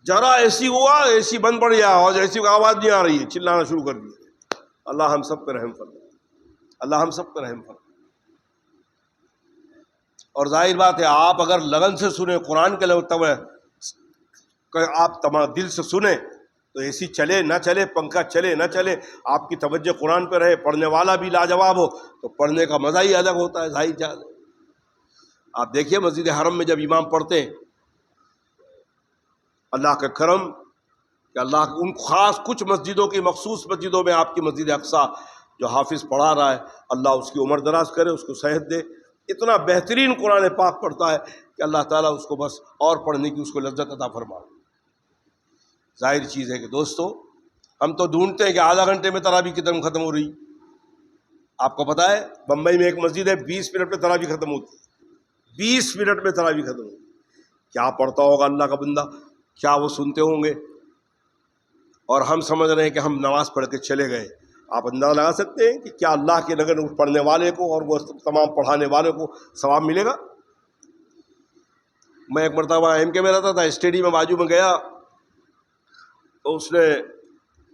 ذرا اے سی ہوا, اے سی بند پڑ گیا اور اے سی کی آواز نہیں آ رہی ہے, چلانا شروع کر دیا. اللہ ہم سب پہ رحم فرمائے, اللہ ہم سب پہ رحم فرمائے. اور ظاہر بات ہے آپ اگر لگن سے سنیں قرآن کے آپ تمام دل سے سنیں تو اے سی چلے نہ چلے, پنکھا چلے نہ چلے, آپ کی توجہ قرآن پہ رہے, پڑھنے والا بھی لاجواب ہو تو پڑھنے کا مزہ ہی الگ ہوتا ہے. ظاہر جان آپ دیکھیے مسجد حرم میں جب امام پڑھتے ہیں, اللہ کا کرم کہ اللہ ان خاص کچھ مسجدوں کی, مخصوص مسجدوں میں آپ کی مسجد اقصیٰ جو حافظ پڑھا رہا ہے, اللہ اس کی عمر دراز کرے, اس کو صحت دے. اتنا بہترین قرآن پاک پڑھتا ہے کہ اللہ تعالیٰ اس کو بس اور پڑھنے کی اس کو لذت عطا فرما. ظاہر چیز ہے کہ دوستو ہم تو ڈھونڈتے ہیں کہ آدھا گھنٹے میں تراویح کی ختم ہو رہی. آپ کو پتا ہے بمبئی میں ایک مسجد ہے 20 منٹ میں تراویح ختم ہوتی ہے, 20 منٹ میں تراویح ختم ہوتی. کیا پڑھتا ہوگا اللہ کا بندہ, کیا وہ سنتے ہوں گے, اور ہم سمجھ رہے ہیں کہ ہم نماز پڑھ کے چلے گئے. آپ اندازہ لگا سکتے ہیں کہ کیا اللہ کے نگر پڑھنے والے کو اور وہ تمام پڑھانے والوں کو ثواب ملے گا. میں ایک مرتبہ ایم کے میں رہتا تھا, اسٹیڈیم میں بازو میں گیا تو اس نے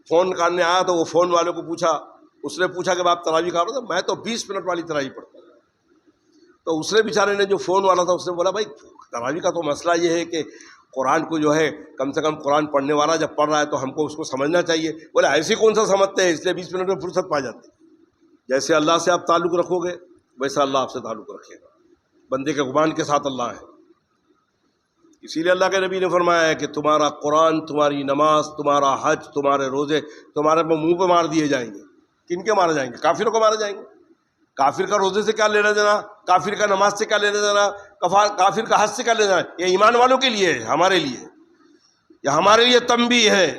فون کرنے آیا تو وہ فون والے کو پوچھا, اس نے پوچھا کہ آپ تراویح کر رہے ہو؟ میں تو 20 منٹ والی تراویح پڑھتا ہوں. تو اس نے بیچارے نے جو فون والا تھا اس نے بولا بھائی تراویح کا تو مسئلہ یہ ہے کہ قرآن کو جو ہے کم سے کم قرآن پڑھنے والا جب پڑھ رہا ہے تو ہم کو اس کو سمجھنا چاہیے. بولے ایسی کون سا سمجھتے ہیں, اس لیے 20 منٹ میں فرصت پا جاتی. جیسے اللہ سے آپ تعلق رکھو گے ویسا اللہ آپ سے تعلق رکھے گا. بندے کے گمان کے ساتھ اللہ ہے. اسی لیے اللہ کے نبی نے فرمایا ہے کہ تمہارا قرآن, تمہاری نماز, تمہارا حج, تمہارے روزے تمہارے منہ پہ مار دیے جائیں گے. کن کے مارے جائیں گے؟ کافروں کو مارے جائیں گے. کافر کا روزے سے کیا لینا دینا, کافر کا نماز سے کیا لینا دینا, کافر کا حج سے کیا لینا دینا. یہ ایمان والوں کے لیے ہے, ہمارے لیے یہ ہمارے لیے تنبیہ ہے.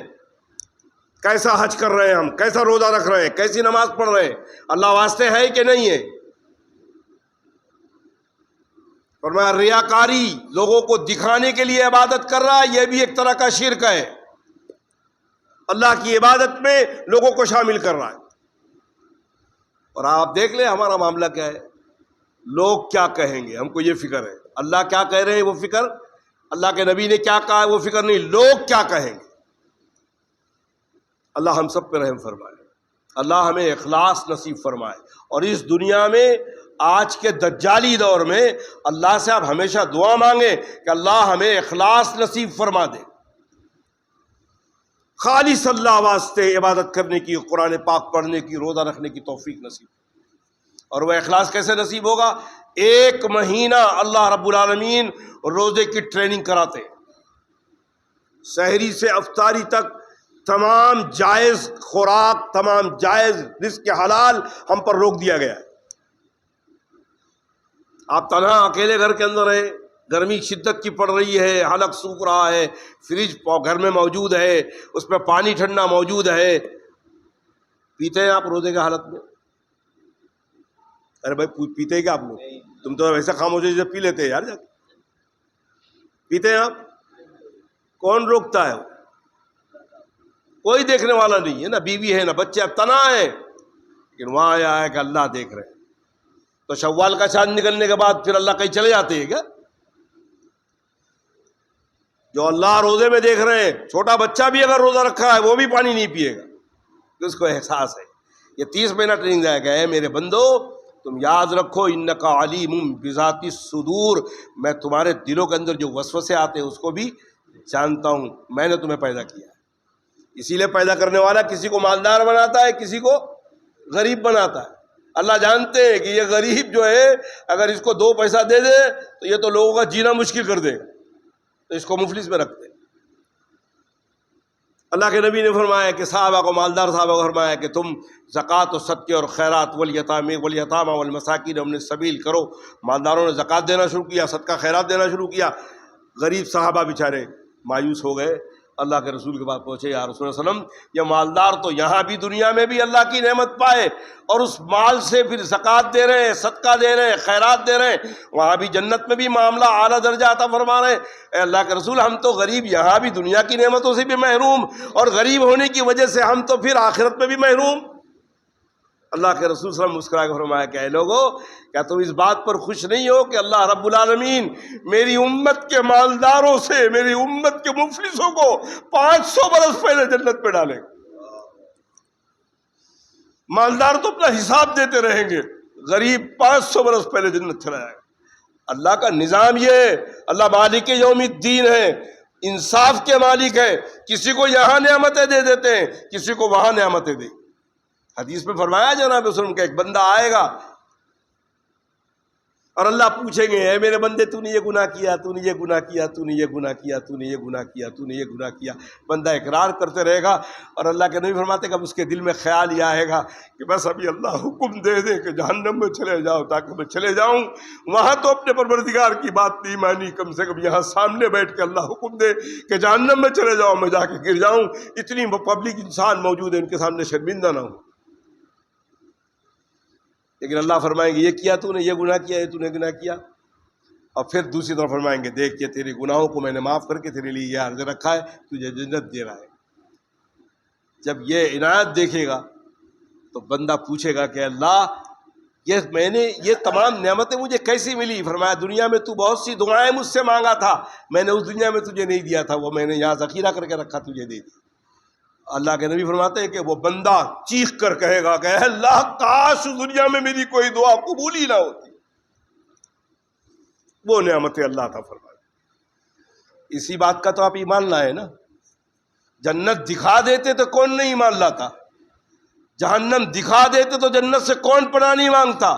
کیسا حج کر رہے ہیں ہم, کیسا روزہ رکھ رہے ہیں, کیسی نماز پڑھ رہے ہیں, اللہ واسطے ہے کہ نہیں ہے. فرمایا ریاکاری, لوگوں کو دکھانے کے لیے عبادت کر رہا ہے, یہ بھی ایک طرح کا شرک ہے. اللہ کی عبادت میں لوگوں کو شامل کر رہا ہے. اور آپ دیکھ لیں ہمارا معاملہ کیا ہے, لوگ کیا کہیں گے, ہم کو یہ فکر ہے. اللہ کیا کہہ رہے ہیں وہ فکر, اللہ کے نبی نے کیا کہا ہے وہ فکر نہیں, لوگ کیا کہیں گے. اللہ ہم سب پہ رحم فرمائے, اللہ ہمیں اخلاص نصیب فرمائے. اور اس دنیا میں آج کے دجالی دور میں اللہ سے آپ ہمیشہ دعا مانگیں کہ اللہ ہمیں اخلاص نصیب فرما دے, خالص اللہ واسطے عبادت کرنے کی, قرآن پاک پڑھنے کی, روزہ رکھنے کی توفیق نصیب. اور وہ اخلاص کیسے نصیب ہوگا؟ 1 مہینہ اللہ رب العالمین روزے کی ٹریننگ کراتے, سحری سے افطاری تک تمام جائز خوراک, تمام جائز رزق حلال ہم پر روک دیا گیا ہے. آپ تنہا اکیلے گھر کے اندر ہیں, گرمی شدت کی پڑ رہی ہے, حلق سوکھ رہا ہے, فریج گھر میں موجود ہے, اس میں پانی ٹھنڈا موجود ہے, پیتے ہیں آپ روزے کے حالت میں؟ ارے بھائی پیتے ہیں کیا آپ لوگ؟ تم تو ویسے خاموش جیسے پی لیتے ہیں یار, جا پیتے ہیں آپ. کون روکتا ہے؟ کوئی دیکھنے والا نہیں ہے, نہ بیوی ہے نہ بچے, اب تنہا ہے. لیکن وہاں آیا ہے کہ اللہ دیکھ رہے ہیں. تو شوال کا چاند نکلنے کے بعد پھر اللہ کہیں چلے جاتے ہیں کیا؟ جو اللہ روزے میں دیکھ رہے ہیں, چھوٹا بچہ بھی اگر روزہ رکھا ہے وہ بھی پانی نہیں پیے گا, اس کو احساس ہے. یہ 30 مہینہ ٹریننگ جائے گا. اے میرے بندو تم یاد رکھو, انکا علیم بذات الصدور, میں تمہارے دلوں کے اندر جو وسوسے آتے ہیں اس کو بھی جانتا ہوں. میں نے تمہیں پیدا کیا ہے, اسی لیے پیدا کرنے والا کسی کو مالدار بناتا ہے, کسی کو غریب بناتا ہے. اللہ جانتے ہیں کہ یہ غریب جو ہے اگر اس کو 2 پیسہ دے دے تو یہ تو لوگوں کا جینا مشکل کر دے گا, تو اس کو مفلس میں رکھتے ہیں. اللہ کے نبی نے فرمایا کہ صحابہ کو, مالدار صحابہ کو فرمایا کہ تم زکوٰۃ و صدقے اور خیرات والیتامى والمساکین وابن السبیل کرو. مالداروں نے زکوٰۃ دینا شروع کیا, صدقہ خیرات دینا شروع کیا. غریب صحابہ بیچارے مایوس ہو گئے, اللہ کے رسول کے پاس پہنچے, یا رسول اللہ علیہ وسلم یہ مالدار تو یہاں بھی دنیا میں بھی اللہ کی نعمت پائے اور اس مال سے پھر زکوٰۃ دے رہے ہیں, صدقہ دے رہے ہیں, خیرات دے رہے ہیں, وہاں بھی جنت میں بھی معاملہ اعلیٰ درجہ عطا فرما رہے ہیں. اے اللہ کے رسول ہم تو غریب یہاں بھی دنیا کی نعمتوں سے بھی محروم, اور غریب ہونے کی وجہ سے ہم تو پھر آخرت میں بھی محروم. اللہ کے رسول صلی اللہ علیہ وسلم مسکرا کے فرمایا کہ اے لوگو، کیا تم اس بات پر خوش نہیں ہو کہ اللہ رب العالمین میری امت کے مالداروں سے، میری امت کے مفلسوں کو 500 برس پہلے جنت پہ ڈالے گا؟ مالدار تو اپنا حساب دیتے رہیں گے، غریب 500 برس پہلے جنت چلا جائے گا۔ اللہ کا نظام یہ ہے، اللہ مالک یوم الدین ہے، انصاف کے مالک ہے، کسی کو یہاں نعمتیں دے دیتے ہیں، کسی کو وہاں نعمتیں دے۔ حدیث میں فرمایا جناب وسلم کہ ایک بندہ آئے گا اور اللہ پوچھیں گے، اے میرے بندے تو نے یہ گناہ کیا، تو نے یہ گناہ کیا، تو نے یہ گناہ کیا، تو نے یہ گناہ کیا، تو نے یہ گناہ کیا۔ بندہ اقرار کرتے رہے گا، اور اللہ کے نبی فرماتے کہ اب اس کے دل میں خیال یہ آئے گا کہ بس ابھی اللہ حکم دے دے کہ جہنم میں چلے جاؤ تاکہ میں چلے جاؤں۔ وہاں تو اپنے پروردگار کی بات نہیں مانی، کم سے کم یہاں سامنے بیٹھ کے اللہ حکم دے کہ جہنم میں چلے جاؤ، میں جا کے گر جاؤں، اتنی پبلک انسان موجود ہے، ان کے سامنے شرمندہ نہ ہوں۔ لیکن اللہ فرمائیں گے یہ کیا تو نے، یہ گناہ کیا، یہ تو نے گناہ کیا، اور پھر دوسری طرف فرمائیں گے دیکھ کے تیری گناہوں کو میں نے معاف کر کے تیرے لیے یہ عرض رکھا ہے، تجھے جنت دے رہا ہے۔ جب یہ عنایت دیکھے گا تو بندہ پوچھے گا کہ اللہ یہ تمام نعمتیں مجھے کیسی ملی؟ فرمایا دنیا میں تو بہت سی دعائیں مجھ سے مانگا تھا، میں نے اس دنیا میں تجھے نہیں دیا تھا، وہ میں نے یہاں ذخیرہ کر کے رکھا، تجھے دے دیا۔ اللہ کے نبی فرماتے ہیں کہ وہ بندہ چیخ کر کہے گا کہ اے اللہ کاش دنیا میں میری کوئی دعا قبول ہی نہ ہوتی۔ وہ نعمتیں اللہ عطا فرمائے۔ اسی بات کا تو آپ ایمان لائے نا۔ جنت دکھا دیتے تو کون نہیں ایمان لاتا؟ جہنم دکھا دیتے تو جنت سے کون پناہ نہیں مانگتا؟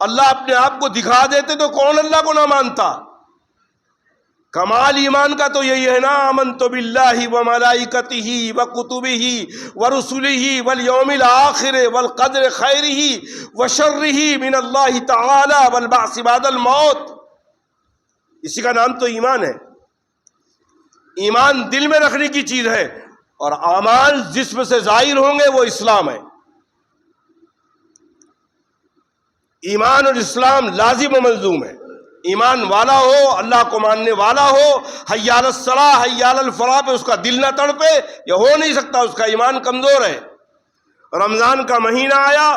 اللہ اپنے آپ کو دکھا دیتے تو کون اللہ کو نہ مانتا؟ کمال ایمان کا تو یہی ہے نا، آمنت باللہ وملائکتہ وکتبہ ورسلہ والیوم الآخر والقدر خیرہ وشرہ من اللہ تعالی والبعث بعد الموت۔ اسی کا نام تو ایمان ہے۔ ایمان دل میں رکھنے کی چیز ہے، اور اعمال جسم سے ظاہر ہوں گے وہ اسلام ہے۔ ایمان اور اسلام لازم و ملزوم ہے۔ ایمان والا ہو، اللہ کو ماننے والا ہو، حی علی الصلاۃ حی علی الفلاح پہ اس کا دل نہ تڑپے، یہ ہو نہیں سکتا، اس کا ایمان کمزور ہے۔ رمضان کا مہینہ آیا،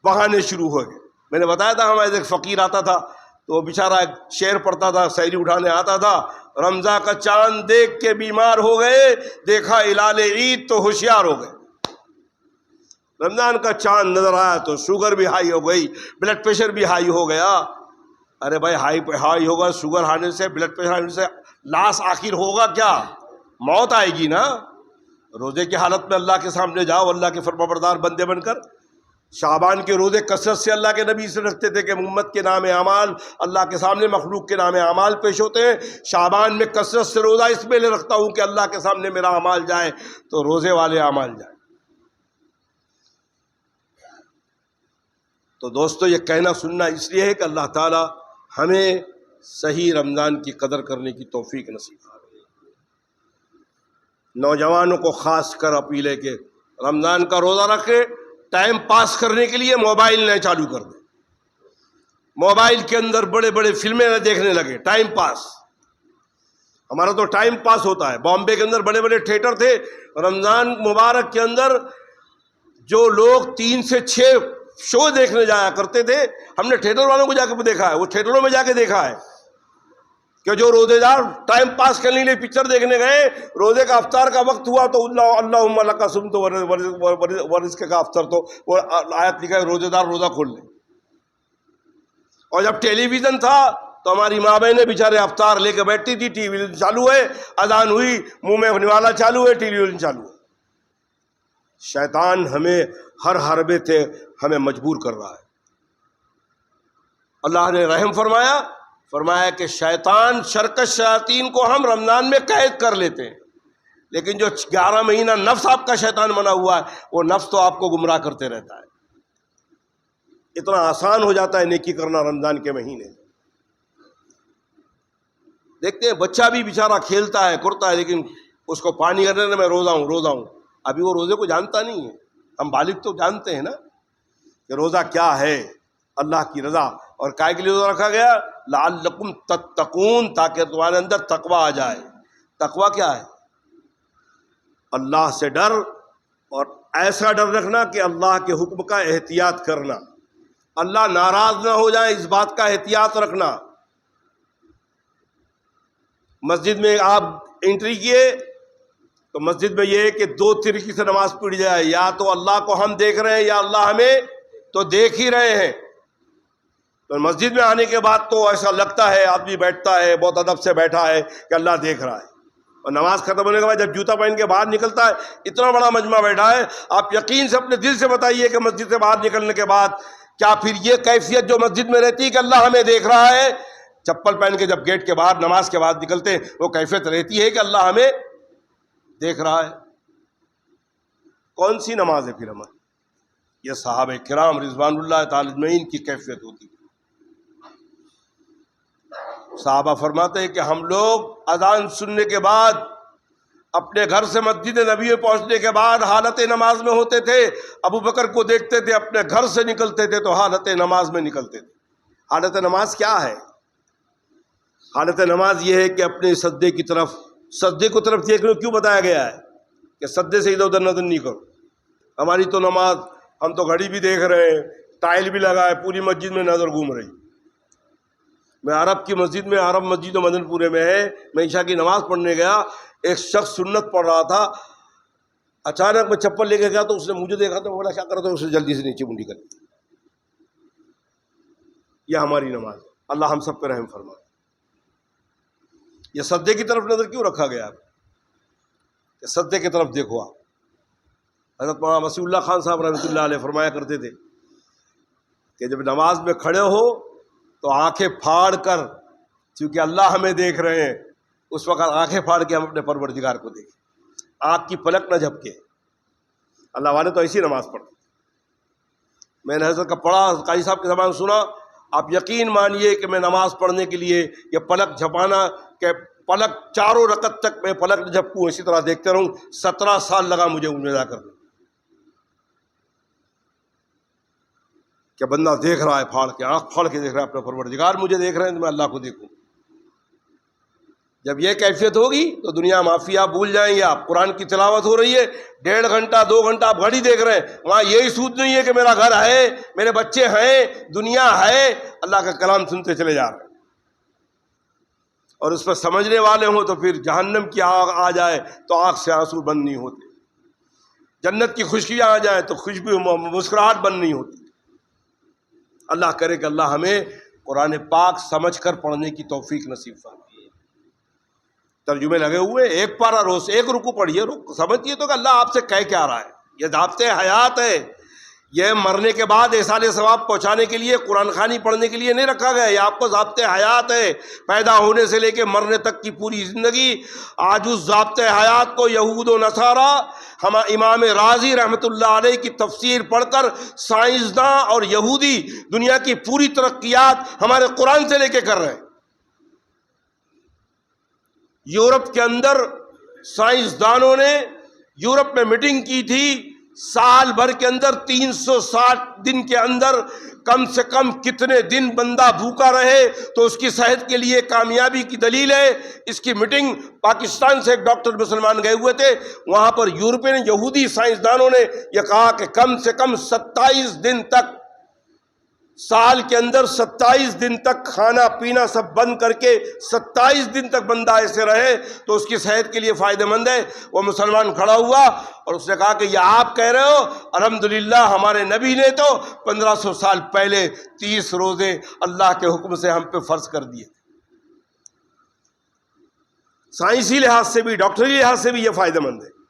بہانے شروع ہو گئے۔ میں نے بتایا تھا ہمارے ایک فقیر آتا تھا تو وہ بیچارہ ایک شعر پڑھتا تھا، سحری اٹھانے آتا تھا، رمضان کا چاند دیکھ کے بیمار ہو گئے، دیکھا ہلال عید تو ہوشیار ہو گئے۔ رمضان کا چاند نظر آیا تو شوگر بھی ہائی ہو گئی، بلڈ پریشر بھی ہائی ہو گیا۔ ارے بھائی ہائی ہوگا، شوگر آنے سے، بلڈ پریشر آنے سے لاس آخر ہوگا کیا؟ موت آئے گی نا۔ روزے کی حالت میں اللہ کے سامنے جاؤ، اللہ کے فرمانبردار بندے بن کر۔ شعبان کے روزے کثرت سے اللہ کے نبی سے رکھتے تھے کہ امت کے نام اعمال اللہ کے سامنے مخلوق کے نام اعمال پیش ہوتے ہیں۔ شعبان میں کثرت سے روزہ اس میں رکھتا ہوں کہ اللہ کے سامنے میرا اعمال جائے، تو روزے والے اعمال جائیں۔ تو دوستو یہ کہنا سننا اس لیے ہے کہ اللہ تعالی ہمیں صحیح رمضان کی قدر کرنے کی توفیق نصیب فرمائے۔ نوجوانوں کو خاص کر اپیل ہے کہ رمضان کا روزہ رکھے، ٹائم پاس کرنے کے لیے موبائل نہ چالو کر دیں، موبائل کے اندر بڑے بڑے فلمیں نہ دیکھنے لگے، ٹائم پاس۔ ہمارا تو ٹائم پاس ہوتا ہے۔ بامبے کے اندر بڑے بڑے تھیٹر تھے، رمضان مبارک کے اندر جو لوگ 3 سے 6 شو دیکھنے جایا کرتے تھے، ہم نے تھیٹر والوں کو جا کے دیکھا ہے، وہ تھیٹروں میں جا کے دیکھا ہے کہ جو روزے دار ٹائم پاس کرنے کے لیے پکچر دیکھنے گئے، روزے کا افطار کا وقت ہوا تو اللہم لک صمت ورزق کا افطر، تو وہ آیت لکھا ہے روزے دار روزہ کھول لیں۔ اور جب ٹیلی ویژن تھا تو ہماری ماں بہنیں بیچارے افطار لے کے بیٹھتی تھی، ٹی وی چالو ہے، اذان ہوئی، منہ میں نوالا چالو ہے، ٹیلی ویژن چالو ہے۔ شیطان ہمیں ہر حربے سے ہمیں مجبور کر رہا ہے۔ اللہ نے رحم فرمایا کہ شیطان شرکش شیاطین کو ہم رمضان میں قید کر لیتے ہیں، لیکن جو 11 مہینہ نفس آپ کا شیطان بنا ہوا ہے، وہ نفس تو آپ کو گمراہ کرتے رہتا ہے۔ اتنا آسان ہو جاتا ہے نیکی کرنا رمضان کے مہینے۔ دیکھتے ہیں بچہ بھی بیچارہ کھیلتا ہے کرتا ہے، لیکن اس کو پانی کرنے میں روزہ ہوں، ابھی وہ روزے کو جانتا نہیں ہے۔ ہم بالغ تو جانتے ہیں نا کہ روزہ کیا ہے، اللہ کی رضا، اور کائے کے لیے روزہ رکھا گیا؟ لعلکم تتقون، تاکہ تمہارے اندر تقویٰ آ جائے۔ تقویٰ کیا ہے؟ اللہ سے ڈر، اور ایسا ڈر رکھنا کہ اللہ کے حکم کا احتیاط کرنا، اللہ ناراض نہ ہو جائے اس بات کا احتیاط رکھنا۔ مسجد میں آپ انٹری کیے تو مسجد میں یہ ہے کہ دو طریقے سے نماز پڑھی جائے، یا تو اللہ کو ہم دیکھ رہے ہیں یا اللہ ہمیں تو دیکھ ہی رہے ہیں۔ تو مسجد میں آنے کے بعد تو ایسا لگتا ہے آدمی بیٹھتا ہے بہت ادب سے بیٹھا ہے کہ اللہ دیکھ رہا ہے، اور نماز ختم ہونے کے بعد جب جوتا پہن کے باہر نکلتا ہے اتنا بڑا مجمع بیٹھا ہے، آپ یقین سے اپنے دل سے بتائیے کہ مسجد سے باہر نکلنے کے بعد کیا پھر یہ کیفیت جو مسجد میں رہتی ہے کہ اللہ ہمیں دیکھ رہا ہے، چپل پہن کے جب گیٹ کے باہر نماز کے بعد نکلتے ہیں وہ کیفیت رہتی ہے کہ اللہ ہمیں دیکھ رہا ہے؟ کون سی نماز ہے پھر ہماری؟ یہ صحابہ کرام رضوان اللہ تعالی اجمعین کی کیفیت ہوتی ہے۔ صحابہ فرماتے ہیں کہ ہم لوگ اذان سننے کے بعد اپنے گھر سے مسجد نبی میں پہنچنے کے بعد حالت نماز میں ہوتے تھے، ابو بکر کو دیکھتے تھے اپنے گھر سے نکلتے تھے تو حالت نماز میں نکلتے تھے۔ حالت نماز کیا ہے؟ حالت نماز یہ ہے کہ اپنے سجدے کی طرف دیکھنے کیوں بتایا گیا ہے کہ سجدے سے ادھر ادھر نظر نہیں کرو۔ ہماری تو نماز، ہم تو گھڑی بھی دیکھ رہے ہیں، ٹائل بھی لگا ہے، پوری مسجد میں نظر گھوم رہی۔ میں عرب کی مسجد میں، عرب مسجد و مدن پورے میں ہے، میں عشاء کی نماز پڑھنے گیا، ایک شخص سنت پڑھ رہا تھا، اچانک میں چپل لے کے گیا تو اس نے مجھے دیکھا تو بولا کیا کر رہا تھا، اسے جلدی سے نیچے منڈی کر دی۔ یہ ہماری نماز ہے، اللہ ہم سب پہ رحم فرمائے۔ یہ سجدے کی طرف نظر کیوں رکھا گیا کہ سجدے کی طرف دیکھو آپ؟ حضرت مولانا وسیع اللہ خان صاحب رحمۃ اللہ علیہ فرمایا کرتے تھے کہ جب نماز میں کھڑے ہو تو آنکھیں پھاڑ کر، کیونکہ اللہ ہمیں دیکھ رہے ہیں، اس وقت آنکھیں پھاڑ کے ہم اپنے پروردگار کو دیکھیں، آنکھ کی پلک نہ جھپکے۔ اللہ والے تو ایسی نماز پڑھتے۔ میں نے حضرت کا پڑھا، قاضی صاحب کے زبان سنا، آپ یقین مانیے کہ میں نماز پڑھنے کے لیے یہ پلک جھپانا کہ پلک چاروں رکعت تک میں پلک نہ جھپکوں، اسی طرح دیکھتے رہوں، 17 سال لگا مجھے ان میں جا کر کہ بندہ دیکھ رہا ہے پھاڑ کے، آنکھ پھاڑ کے دیکھ رہا ہے اپنا پروردگار مجھے دیکھ رہے ہیں تو میں اللہ کو دیکھوں۔ جب یہ کیفیت ہوگی تو دنیا معافی آپ بھول جائیں گے۔ آپ قرآن کی تلاوت ہو رہی ہے، 1.5 گھنٹہ 2 گھنٹہ آپ گھڑی دیکھ رہے ہیں، وہاں یہی سوچ نہیں ہے کہ میرا گھر ہے، میرے بچے ہیں، دنیا ہے، اللہ کا کلام سنتے چلے جا رہے ہیں۔ اور اس پر سمجھنے والے ہوں تو پھر جہنم کی آگ آ جائے تو آنکھ سے آنسو بند نہیں ہوتے، جنت کی خوشبویاں آ جائیں تو خوشبو مسکراہٹ بند نہیں ہوتی۔ اللہ کرے کہ اللہ ہمیں قرآن پاک سمجھ کر پڑھنے کی توفیق نصیب فرمائے۔ ترجمے لگے ہوئے، ایک پارہ روز ایک رکوع پڑھیے، سمجھیے تو کہ اللہ آپ سے کہہ کیا رہا ہے۔ یہ ضابطۂ حیات ہے، یہ مرنے کے بعد احصال ثواب پہنچانے کے لیے، قرآن خوانی پڑھنے کے لیے نہیں رکھا گیا، یہ آپ کو ضابطۂ حیات ہے۔ پیدا ہونے سے لے کے مرنے تک کی پوری زندگی آج اس ضابطۂ حیات کو یہود و نصارہ، ہم امام رازی رحمۃ اللہ علیہ کی تفسیر پڑھ کر سائنسداں اور یہودی دنیا کی پوری ترقیات ہمارے قرآن سے لے کے کر رہے ہیں۔ یورپ کے اندر سائنسدانوں نے یورپ میں میٹنگ کی تھی، سال بھر کے اندر 360 دن کے اندر کم سے کم کتنے دن بندہ بھوکا رہے تو اس کی صحت کے لیے کامیابی کی دلیل ہے۔ اس کی میٹنگ پاکستان سے ایک ڈاکٹر مسلمان گئے ہوئے تھے، وہاں پر یورپین یہودی سائنسدانوں نے یہ کہا کہ کم سے کم 27 دن تک، سال کے اندر 27 دن تک کھانا پینا سب بند کر کے 27 دن تک بندہ ایسے رہے تو اس کی صحت کے لیے فائدہ مند ہے۔ وہ مسلمان کھڑا ہوا اور اس نے کہا کہ یہ آپ کہہ رہے ہو، الحمدللہ ہمارے نبی نے تو 1500 سال پہلے 30 روزے اللہ کے حکم سے ہم پہ فرض کر دیے۔ سائنسی لحاظ سے بھی، ڈاکٹری لحاظ سے بھی یہ فائدہ مند ہے۔